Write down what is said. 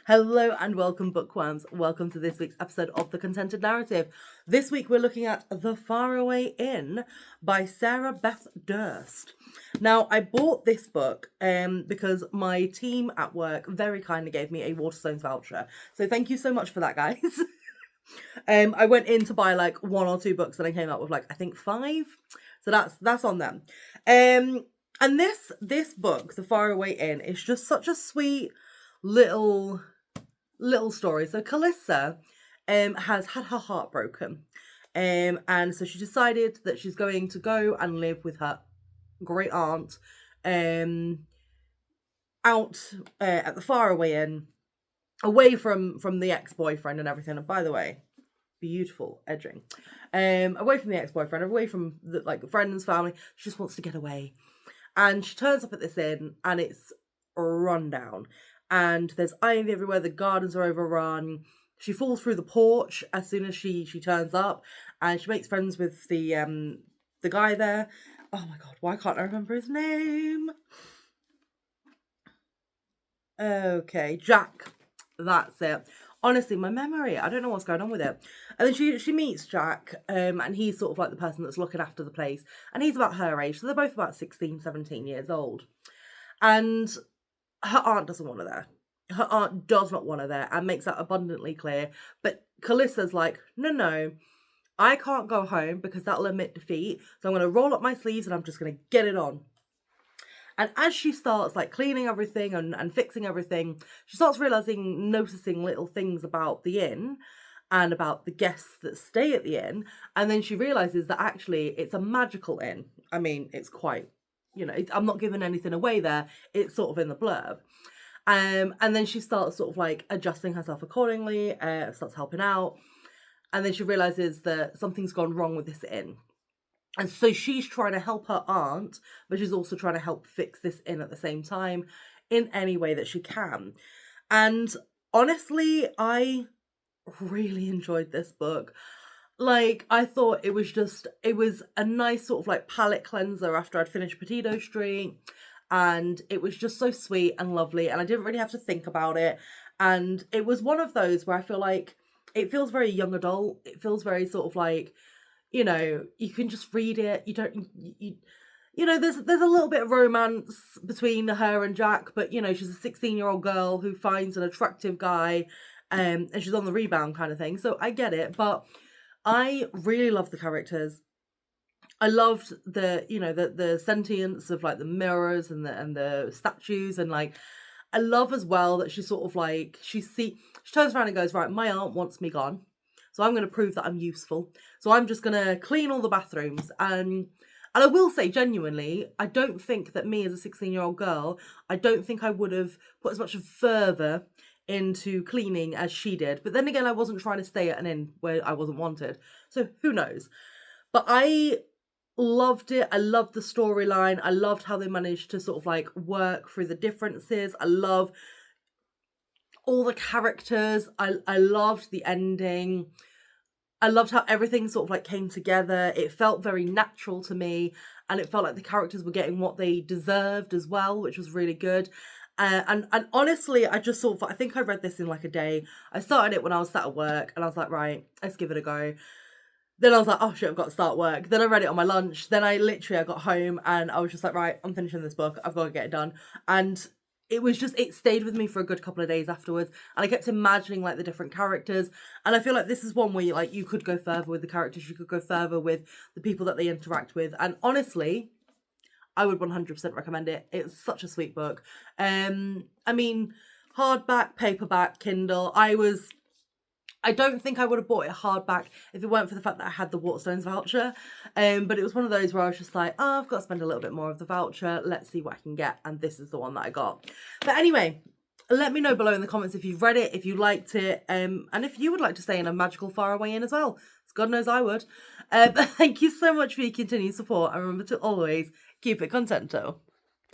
Hello and welcome, bookworms. Welcome to this week's episode of The Contented Narrative. This week we're looking at The Faraway Inn by Sarah Beth Durst. Now, I bought this book because my team at work very kindly gave me a Waterstones voucher. So thank you so much for that, guys. I went in to buy like one or two books and I came out with like, I think 5. So that's on them. And this book, The Faraway Inn, is just such a sweet little story. So Calissa has had her heart broken. And so she decided that she's going to go and live with her great aunt out at the Faraway Inn, away from the ex-boyfriend and everything. And by the way, beautiful edging. Away from the ex-boyfriend, away from the friends, family. She just wants to get away. And she turns up at this inn and it's a rundown. And there's ivy everywhere, the gardens are overrun. She falls through the porch as soon as she turns up, and she makes friends with the guy there. Oh my god, why can't I remember his name? Okay, Jack. That's it. Honestly, my memory, I don't know what's going on with it. And then she meets Jack, and he's sort of like the person that's looking after the place. And he's about her age, so they're both about 16, 17 years old. And her aunt doesn't want her there. Her aunt does not want her there and makes that abundantly clear. But Calissa's like, no, I can't go home because that'll admit defeat. So I'm going to roll up my sleeves and I'm just going to get it on. And as she starts like cleaning everything and fixing everything, she starts noticing little things about the inn and about the guests that stay at the inn. And then she realizes that actually it's a magical inn. I mean, it's quite, I'm not giving anything away there. It's sort of in the blurb. And then she starts sort of like adjusting herself accordingly, starts helping out. And then she realizes that something's gone wrong with this inn. And so she's trying to help her aunt, but she's also trying to help fix this inn at the same time in any way that she can. And honestly, I really enjoyed this book. Like, I thought it was a nice sort of like palate cleanser after I'd finished Petito Street. And it was just so sweet and lovely. And I didn't really have to think about it. And it was one of those where I feel like it feels very young adult. It feels very sort of like, you can just read it. There's a little bit of romance between her and Jack. But, she's a 16-year-old girl who finds an attractive guy. And she's on the rebound kind of thing. So I get it. But I really love the characters. I loved the sentience of like the mirrors and the statues, and like I love as well that she sort of like she turns around and goes, right, my aunt wants me gone, so I'm going to prove that I'm useful. So I'm just going to clean all the bathrooms. And I will say genuinely, I don't think that me as a 16-year-old girl, I don't think I would have put as much fervour into cleaning as she did. But then again, I wasn't trying to stay at an inn where I wasn't wanted, so who knows. But I loved it. I loved the storyline. I loved how they managed to sort of like work through the differences. I love all the characters. I loved the ending. I loved how everything sort of like came together. It felt very natural to me, and it felt like the characters were getting what they deserved as well, which was really good. And honestly, I think I read this in like a day. I started it when I was sat at work, and I was like, right, let's give it a go. Then I was like, oh shit, I've got to start work. Then I read it on my lunch. Then I got home and I was just like, right, I'm finishing this book. I've got to get it done. And it stayed with me for a good couple of days afterwards. And I kept imagining like the different characters. And I feel like this is one where you could go further with the characters. You could go further with the people that they interact with. And honestly, I would 100% recommend it. It's such a sweet book. I mean, hardback, paperback, Kindle. I don't think I would have bought it hardback if it weren't for the fact that I had the Waterstones voucher. But it was one of those where I was just like, oh, I've got to spend a little bit more of the voucher. Let's see what I can get. And this is the one that I got. But anyway, let me know below in the comments if you've read it, if you liked it, and if you would like to stay in a magical Faraway Inn as well. God knows I would. But thank you so much for your continued support. And remember to always keep it contento.